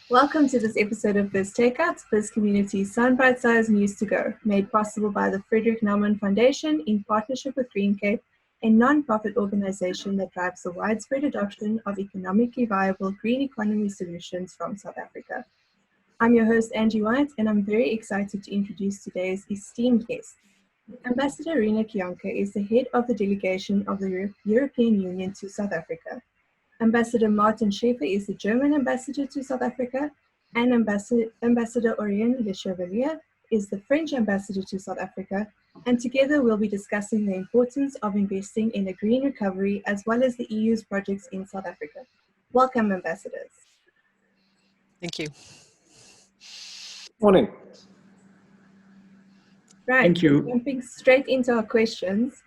Welcome to this episode of Biz Takeouts, Biz Community's Bite-sized News to Go, made possible by the Frederick Naumann Foundation in partnership with Green Cape, a non-profit organization that drives the widespread adoption of economically viable green economy solutions from South Africa. I'm your host, Angie White, and I'm very excited to introduce today's esteemed guest. Ambassador Riina Kionka is the head of the delegation of the European Union to South Africa. Ambassador Martin Schäfer is the German ambassador to South Africa, and Ambassador Aurélien Lechevallier is the French ambassador to South Africa, and together we'll be discussing the importance of investing in a green recovery as well as the EU's projects in South Africa. Welcome, ambassadors. Thank you. Morning. Right, Thank you. Jumping straight into our questions.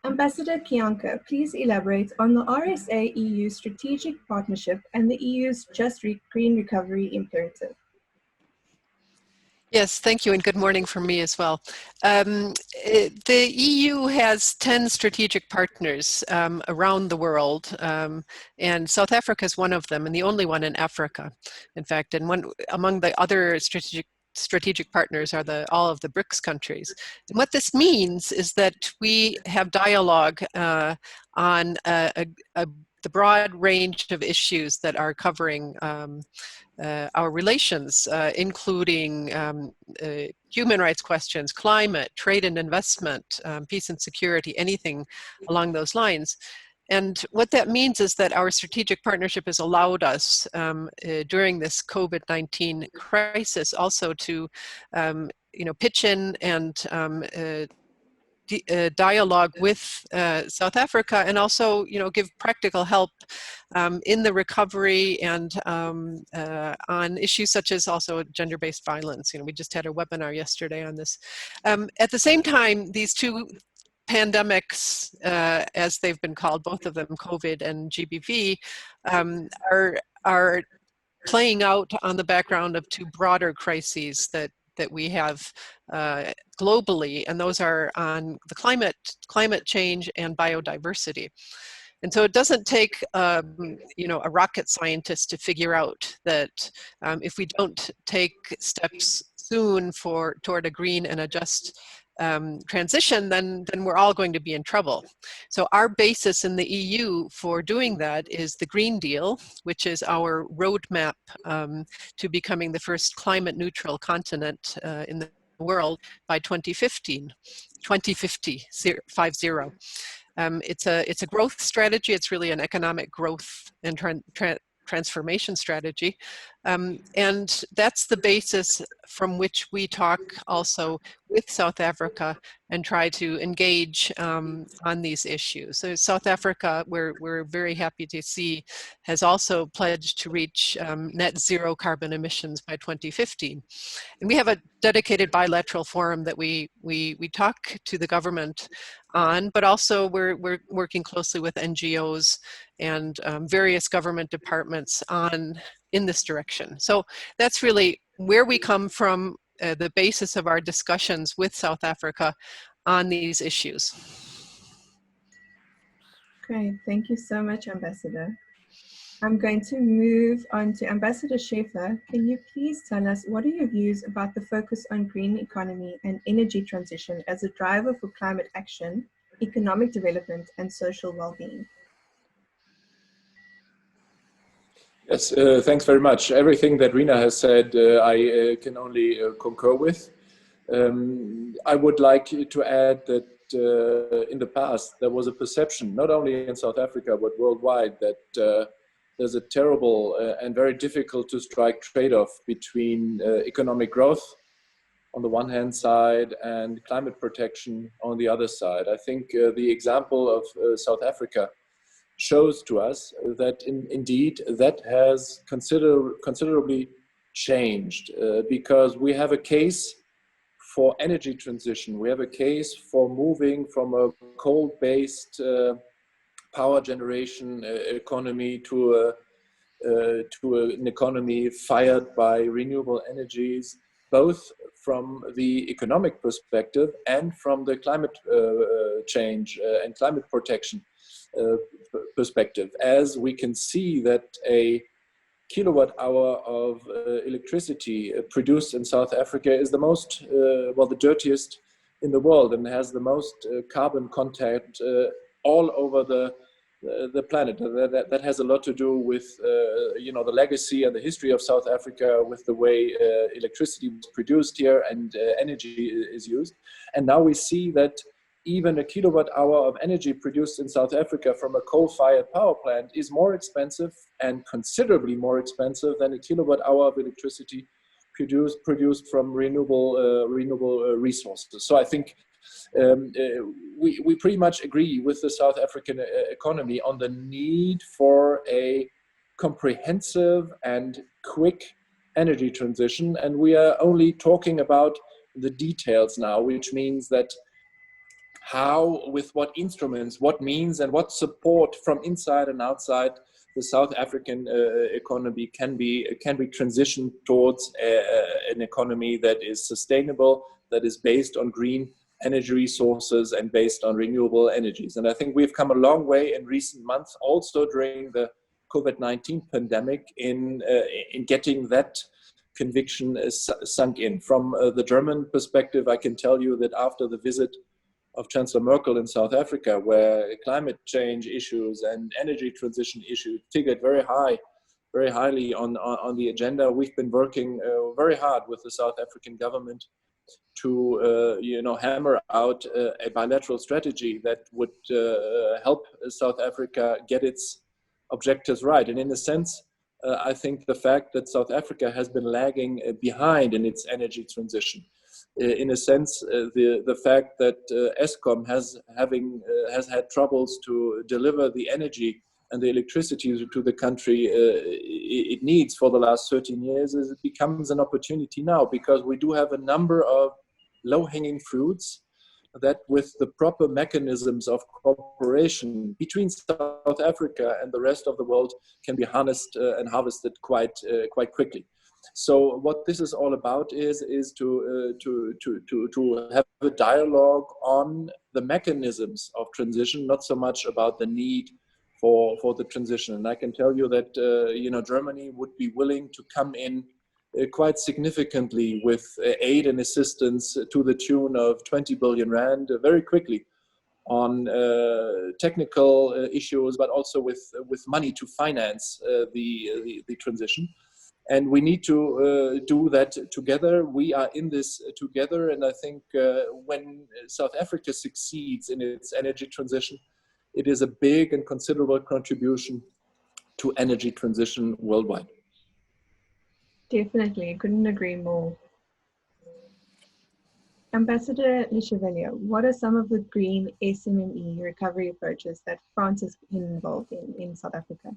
Ambassador Kionka, please elaborate on the RSA-EU strategic partnership and the EU's Just Green Recovery imperative. Yes, thank you, and good morning from me as well. The EU has 10 strategic partners around the world, and South Africa is one of them, and the only one in Africa, in fact. And one among the other strategic partners are all of the BRICS countries. And what this means is that we have dialogue on the broad range of issues that are covering our relations, including human rights questions, climate, trade and investment, peace and security, anything along those lines. And what that means is that our strategic partnership has allowed us during this COVID-19 crisis also to pitch in and dialogue with South Africa, and also give practical help in the recovery and on issues such as also gender-based violence. We just had a webinar yesterday on this. At the same time, these two pandemics, as they've been called, both of them, COVID and GBV, are playing out on the background of two broader crises that we have globally, and those are on the climate change and biodiversity. And so it doesn't take a rocket scientist to figure out that if we don't take steps soon toward a green and a just transition, then we're all going to be in trouble. So our basis in the EU for doing that is the Green Deal, which is our roadmap to becoming the first climate neutral continent in the world by 2050. It's a growth strategy. It's really an economic growth and transformation strategy. And that's the basis from which we talk also with South Africa and try to engage on these issues. So South Africa, we're very happy to see, has also pledged to reach net zero carbon emissions by 2050. And we have a dedicated bilateral forum that we talk to the government on, but also we're working closely with NGOs and various government departments in this direction. So that's really where we come from, the basis of our discussions with South Africa on these issues. Great, thank you so much, Ambassador. I'm going to move on to Ambassador Schäfer. Can you please tell us what are your views about the focus on green economy and energy transition as a driver for climate action, economic development, and social well-being? Yes, thanks very much. Everything that Riina has said, I can only concur with. I would like to add that in the past, there was a perception, not only in South Africa, but worldwide, that there's a terrible and very difficult to strike trade-off between economic growth on the one hand side and climate protection on the other side. I think the example of South Africa shows to us that indeed that has considerably changed because we have a case for energy transition. We have a case for moving from a coal-based power generation economy to an economy fired by renewable energies, both from the economic perspective and from the climate change and climate protection perspective, as we can see that a kilowatt hour of electricity produced in South Africa is the most, the dirtiest in the world, and has the most carbon content all over the planet. That has a lot to do with the legacy and the history of South Africa, with the way electricity was produced here and energy is used. And now we see that even a kilowatt hour of energy produced in South Africa from a coal-fired power plant is more expensive, and considerably more expensive, than a kilowatt hour of electricity produced from renewable resources. So I think we pretty much agree with the South African economy on the need for a comprehensive and quick energy transition, and we are only talking about the details now, which means that how, with what instruments, what means, and what support from inside and outside the South African economy can be transitioned towards an economy that is sustainable, that is based on green energy resources and based on renewable energies. And I think we've come a long way in recent months, also during the COVID-19 pandemic, in getting that conviction sunk in. From the German perspective, I can tell you that after the visit of Chancellor Merkel in South Africa, where climate change issues and energy transition issues figured very highly on the agenda, we've been working very hard with the South African government to hammer out a bilateral strategy that would help South Africa get its objectives right. And in a sense, I think the fact that South Africa has been lagging behind in its energy transition, in a sense, the fact that Eskom has had troubles to deliver the energy and the electricity to the country it needs for the last 13 years, it becomes an opportunity now, because we do have a number of low-hanging fruits that, with the proper mechanisms of cooperation between South Africa and the rest of the world, can be harnessed and harvested quite quickly. So what this is all about is to have a dialogue on the mechanisms of transition, not so much about the need for the transition. And I can tell you that Germany would be willing to come in quite significantly with aid and assistance to the tune of 20 billion rand very quickly on technical issues, but also with money to finance the transition. And we need to do that together. We are in this together. And I think when South Africa succeeds in its energy transition, it is a big and considerable contribution to energy transition worldwide. Definitely, I couldn't agree more. Ambassador Lechevallier, what are some of the green SMME recovery approaches that France has been involved in South Africa?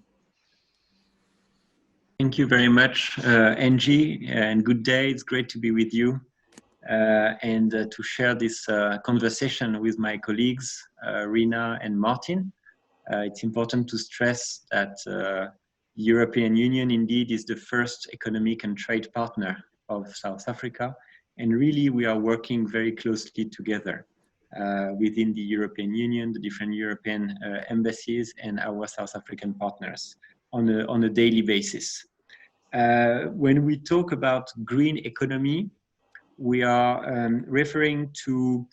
Thank you very much, Angie, and good day. It's great to be with you and to share this conversation with my colleagues, Riina and Martin. It's important to stress that the European Union indeed is the first economic and trade partner of South Africa. And really, we are working very closely together within the European Union, the different European embassies, and our South African partners on a daily basis. When we talk about green economy, we are referring to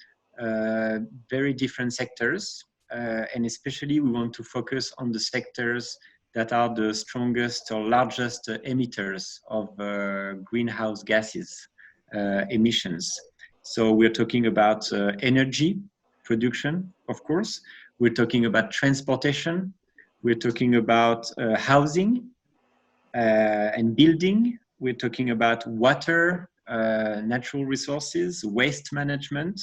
very different sectors, and especially we want to focus on the sectors that are the strongest or largest emitters of greenhouse gases emissions. So we're talking about energy production, of course. We're talking about transportation. We're talking about housing and building. We're talking about water, natural resources, waste management,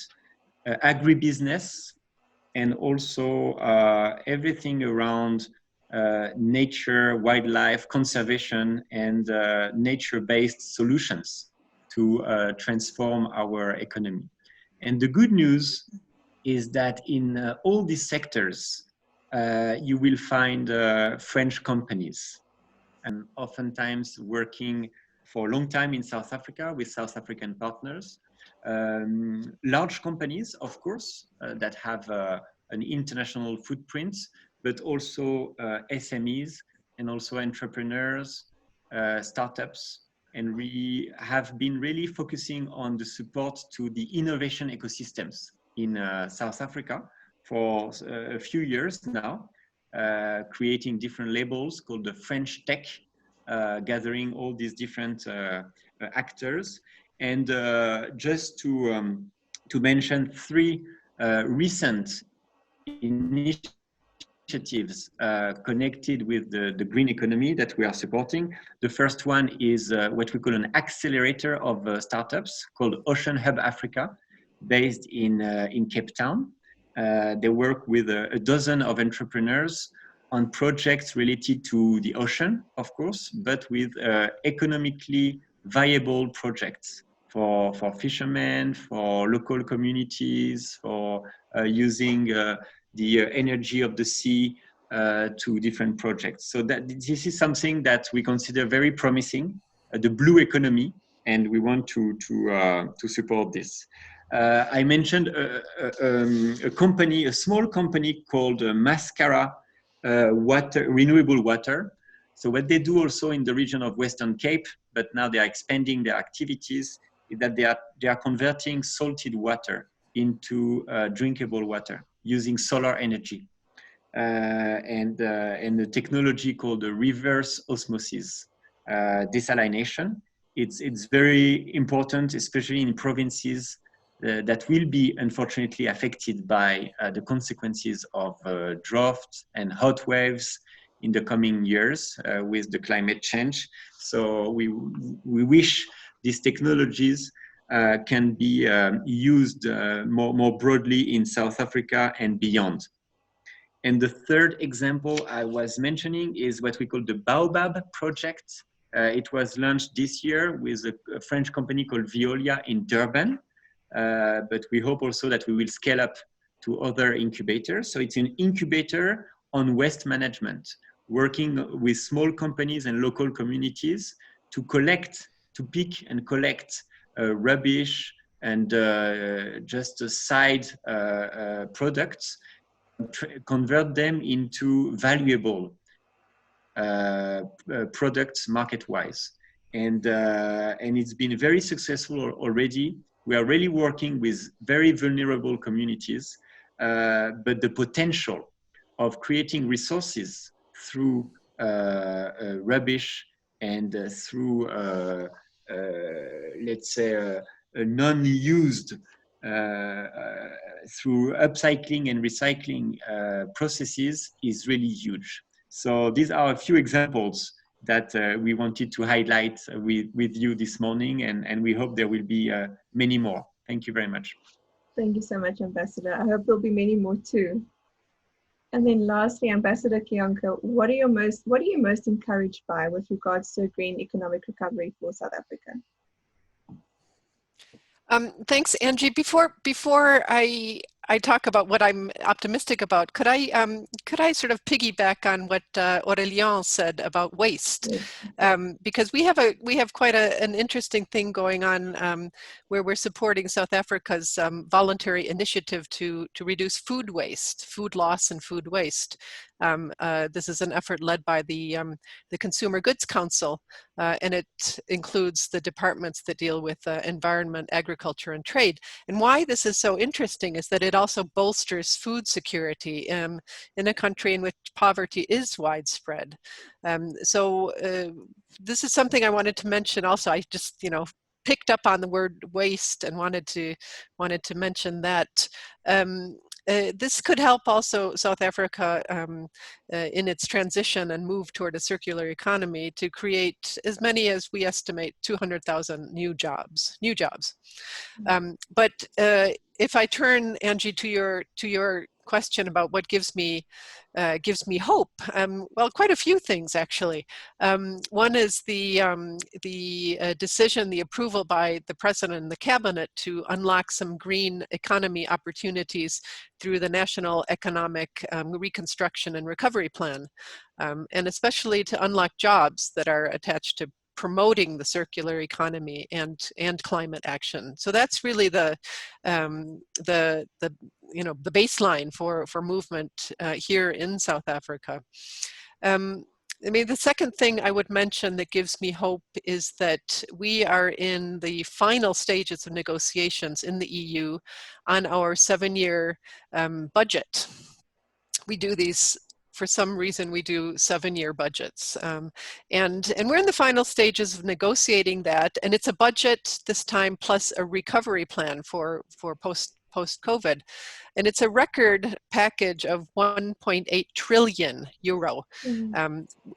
agribusiness, and also everything around nature, wildlife, conservation, and nature-based solutions to transform our economy. And the good news is that in all these sectors, you will find French companies, and oftentimes working for a long time in South Africa with South African partners. Large companies, of course, that have an international footprint, but also SMEs and also entrepreneurs startups, and we have been really focusing on the support to the innovation ecosystems in South Africa for a few years now, creating different labels called the French Tech, gathering all these different actors. And just to mention three recent initiatives connected with the green economy that we are supporting. The first one is what we call an accelerator of startups called Ocean Hub Africa, based in Cape Town. They work with a dozen of entrepreneurs on projects related to the ocean, of course, but with economically viable projects for fishermen, for local communities, for using the energy of the sea to different projects. So that this is something that we consider very promising, the blue economy, and we want to support this. I mentioned a company, a small company called Mascara Renewable Water. So what they do also in the region of Western Cape, but now they are expanding their activities, is that they are converting salted water into drinkable water using solar energy and the technology called the reverse osmosis desalination. It's very important, especially in provinces that will be unfortunately affected by the consequences of drought and hot waves in the coming years with the climate change. So we wish these technologies can be used more broadly in South Africa and beyond. And the third example I was mentioning is what we call the Baobab project. It was launched this year with a French company called Veolia in Durban. But we hope also that we will scale up to other incubators. So it's an incubator on waste management, working with small companies and local communities to pick and collect rubbish and just side products, convert them into valuable products market-wise. And it's been very successful already. We are really working with very vulnerable communities, but the potential of creating resources through rubbish and through, let's say, a non-used, through upcycling and recycling processes is really huge. So these are a few examples that we wanted to highlight with you this morning, and we hope there will be many more. Thank you very much. Thank you so much, Ambassador. I hope there'll be many more too. And then lastly, Ambassador Kionka, what are you most encouraged by with regards to green economic recovery for South Africa? Thanks, Angie. Before I talk about what I'm optimistic about, could I sort of piggyback on what Aurélien said about waste? Because we have quite an interesting thing going on where we're supporting South Africa's voluntary initiative to reduce food waste, food loss and food waste. This is an effort led by the Consumer Goods Council, and it includes the departments that deal with environment, agriculture, and trade. And why this is so interesting is that it also bolsters food security in a country in which poverty is widespread. So this is something I wanted to mention also. I just, picked up on the word waste and wanted to mention that. This could help also South Africa in its transition and move toward a circular economy to create as many as we estimate 200,000 new jobs. But if I turn, Angie, to your question about what gives me hope, well, quite a few things actually. One is the decision, the approval by the President and the Cabinet to unlock some green economy opportunities through the National Economic Reconstruction and Recovery Plan, and especially to unlock jobs that are attached to promoting the circular economy and climate action. So that's really the baseline for movement here in South Africa. I mean, the second thing I would mention that gives me hope is that we are in the final stages of negotiations in the EU on our 7-year budget. We do these, for some reason, we do 7-year budgets. And we're in the final stages of negotiating that. And it's a budget this time plus a recovery plan for post-COVID. And it's a record package of 1.8 trillion euro,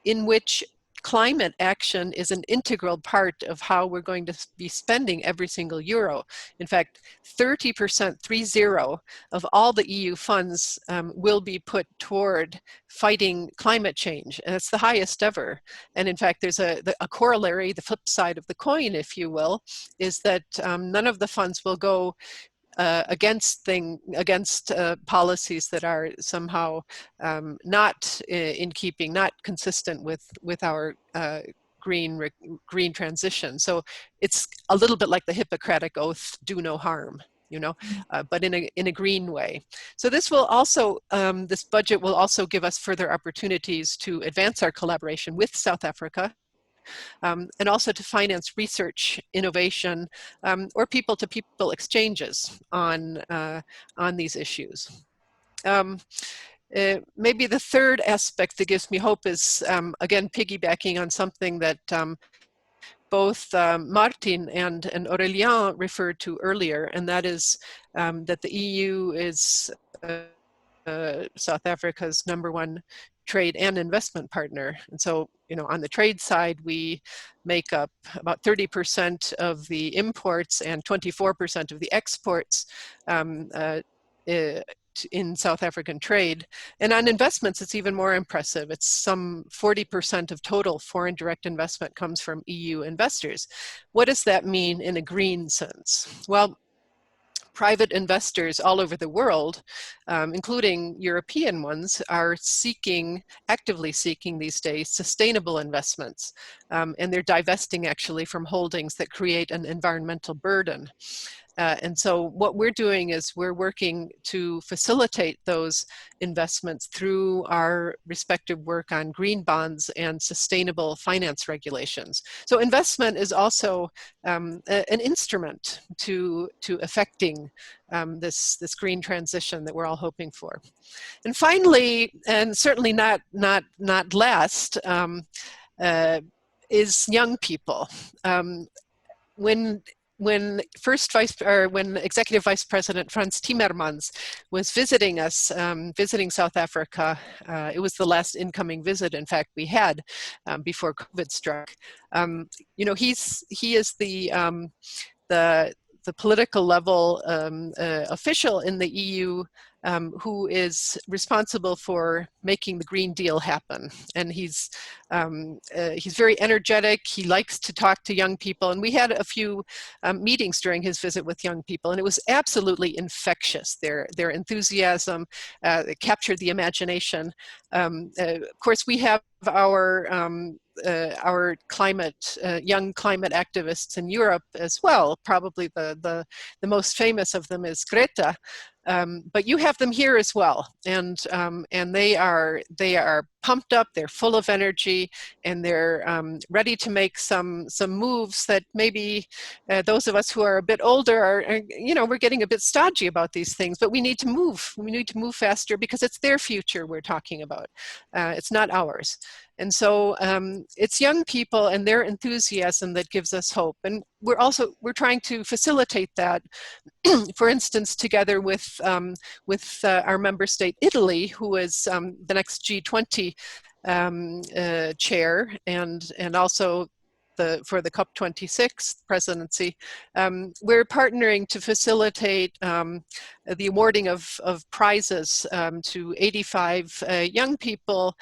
in which climate action is an integral part of how we're going to be spending every single euro. In fact, 30% of all the EU funds will be put toward fighting climate change, and it's the highest ever. And in fact, there's a corollary, the flip side of the coin, if you will, is that none of the funds will go against policies that are somehow not in keeping, not consistent with our green transition. So it's a little bit like the Hippocratic Oath, do no harm, you know, but in a green way. So this will also, this budget will also give us further opportunities to advance our collaboration with South Africa, and also to finance research, innovation, or people-to-people exchanges on these issues. Maybe the third aspect that gives me hope is, again, piggybacking on something that both Martin and Aurélien referred to earlier, and that is that the EU is South Africa's #1 trade and investment partner. And so, you know, on the trade side, we make up about 30% of the imports and 24% of the exports in South African trade. And on investments, it's even more impressive. It's some 40% of total foreign direct investment comes from EU investors. What does that mean in a green sense? Well, private investors all over the world, including European ones, are actively seeking these days sustainable investments. And they're divesting actually from holdings that create an environmental burden. And so what we're doing is we're working to facilitate those investments through our respective work on green bonds and sustainable finance regulations. So investment is also an instrument to affecting this green transition that we're all hoping for. And finally, and certainly not last, is young people. When Executive Vice President Frans Timmermans was visiting us, visiting South Africa, it was the last incoming visit, in fact, we had before COVID struck. You know, he is the political level official in the EU who is responsible for making the Green Deal happen. And he's very energetic. He likes to talk to young people. And we had a few meetings during his visit with young people, and it was absolutely infectious. Their enthusiasm captured the imagination. Of course, we have our young climate activists in Europe as well. Probably the most famous of them is Greta. But you have them here as well, and they are pumped up. They're full of energy, and they're ready to make some moves that maybe those of us who are a bit older are, you know, we're getting a bit stodgy about these things. But we need to move. We need to move faster because it's their future we're talking about. It's not ours. And so it's young people and their enthusiasm that gives us hope. And we're trying to facilitate that, for instance, together with our member state, Italy, who is the next G20 chair, and also for the COP26 presidency. We're partnering to facilitate the awarding of prizes to 85 young people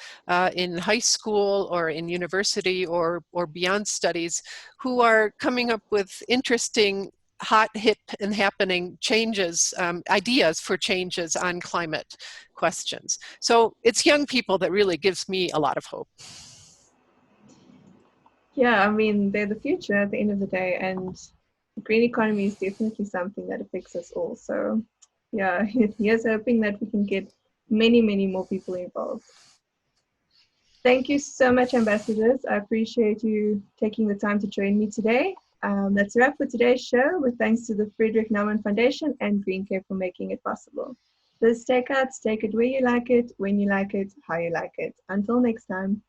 in high school or in university or beyond studies who are coming up with interesting, hot, hip, and happening changes, ideas for changes on climate questions. So it's young people that really gives me a lot of hope. Yeah, I mean, they're the future at the end of the day, and the green economy is definitely something that affects us all. So yeah, here's hoping that we can get many, many more people involved. Thank you so much, ambassadors. I appreciate you taking the time to join me today. That's a wrap for today's show, with thanks to the Friedrich Naumann Foundation and GreenCare for making it possible. Biz Takeouts, take it where you like it, when you like it, how you like it. Until next time.